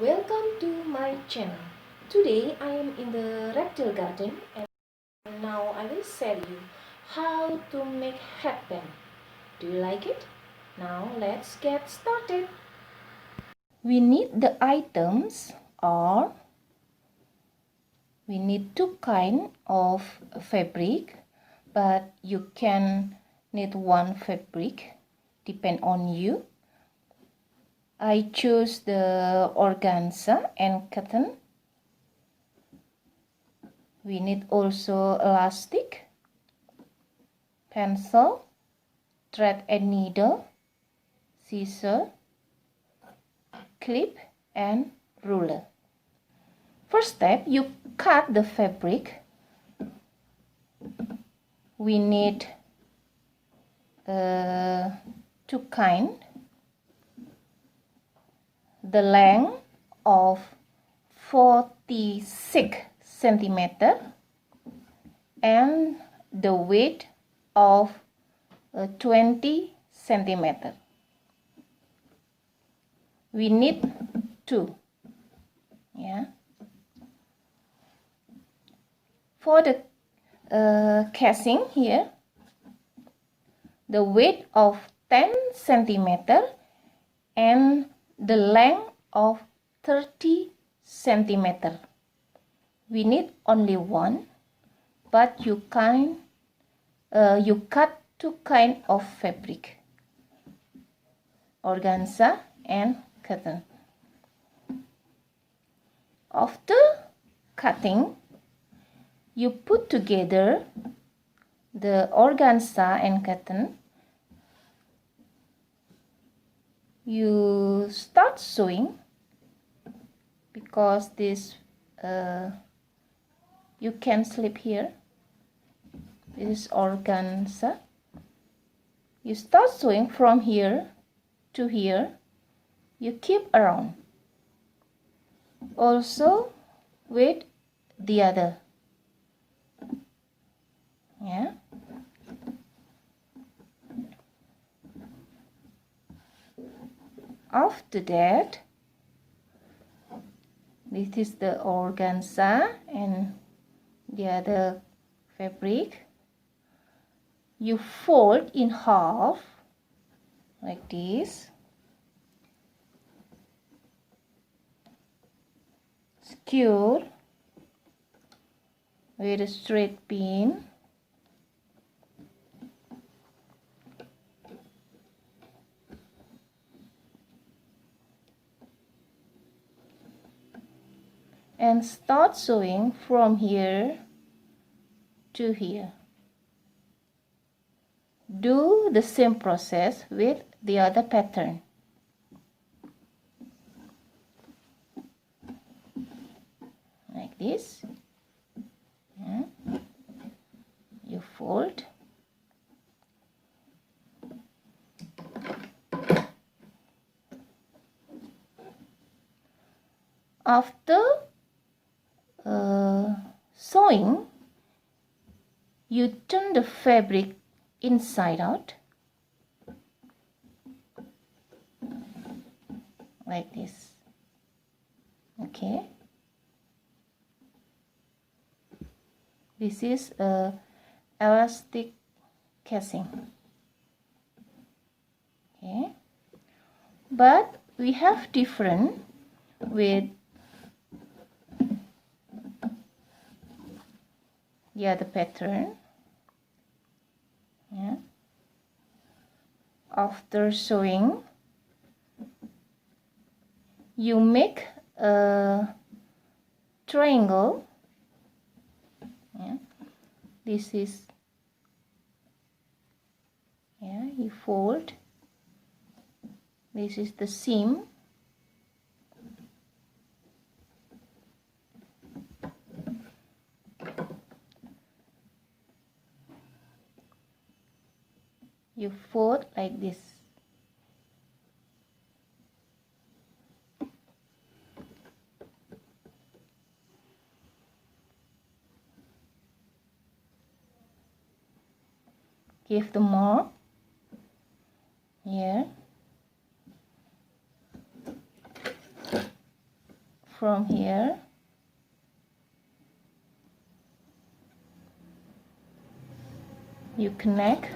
Welcome to my channel. Today I am in the reptile garden and now I will show you how to make headband. Do you like it? Now let's get started. We need the items or we need two kinds of fabric, but you can need one fabric, depend on you. I choose the organza and cotton. We need also elastic, pencil, thread and needle, scissor, clip and ruler. First step, you cut the fabric. We need two kinds. The length of 46 centimeter and the weight of 20 centimeter. We need two. For the casing here, the weight of 10 centimeter and the length of 30 centimeter. We need only one, but you cut two kinds of fabric, organza and cotton. After cutting, you put together the organza and cotton. You start sewing because this you can slip here. This is organza. You start sewing from here to here. You keep around. Also with the other. After that, this is the organza and the other fabric. You fold in half like this. Secure with a straight pin. And start sewing from here to here. Do the same process with the other pattern. Like this. You fold. After sewing, you turn the fabric inside out like this. Okay, this is a elastic casing. Okay, but we have different with the other pattern. After sewing, you make a triangle. This is you fold. This is the seam. You fold like this. Give the mark here. from here you connect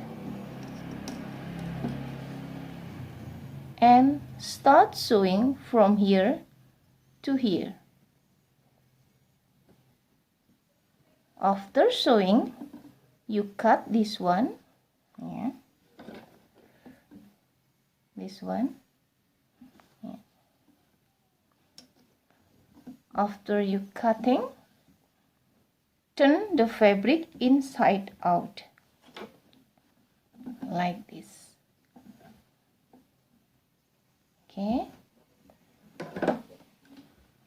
and start sewing from here to here. After sewing, you cut this one, yeah, this one, yeah. After you cutting, turn the fabric inside out like this. Okay,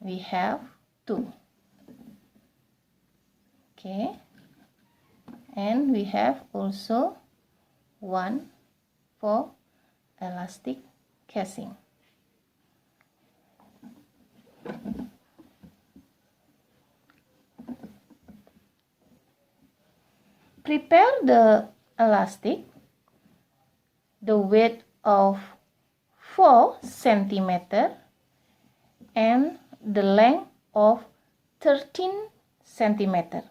we have two. Okay, and we have also one for elastic casing. Prepare the elastic, the width of 4 centimeter and the length of 13 centimeter.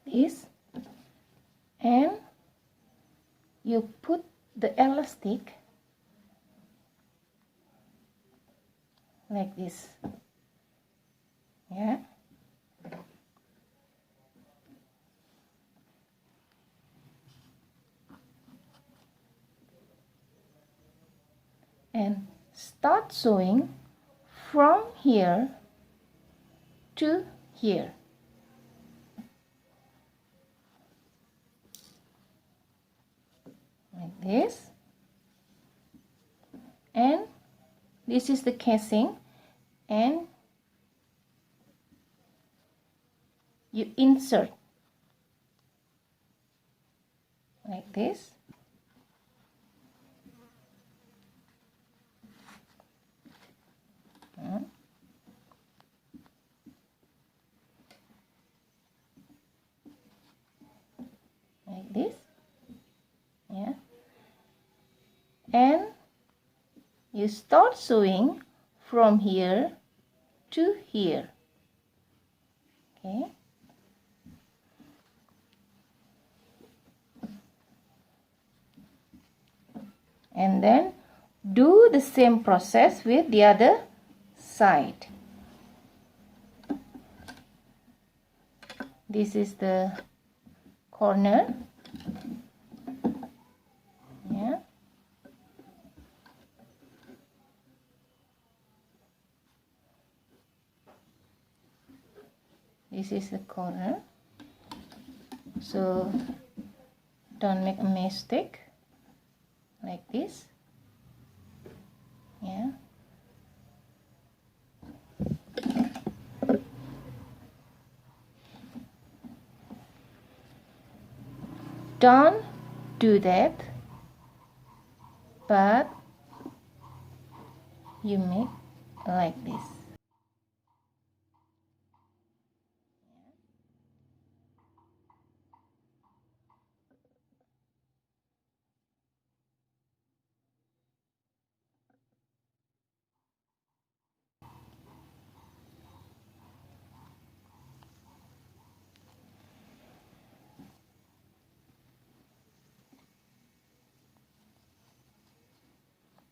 This, and you put the elastic like this, yeah, and start sewing from here to here. Like this, and this is the casing, and you insert like this, like this, yeah, and you start sewing from here to here. Okay, and then do the same process with the other side. This is the corner, yeah, this is the corner, so don't make a mistake, like this, yeah. Don't do that, but you make like this.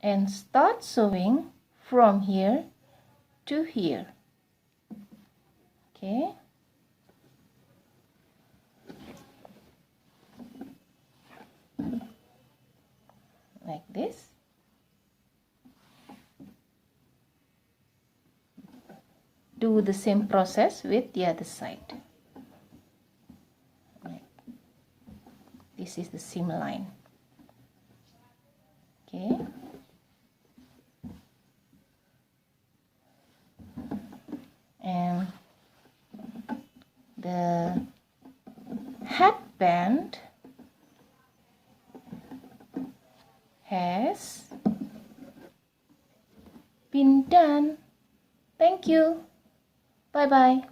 And start sewing from here to here. Okay, like this, do the same process with the other side. This is the seam line. Okay. And the headband has been done. Thank you. Bye bye.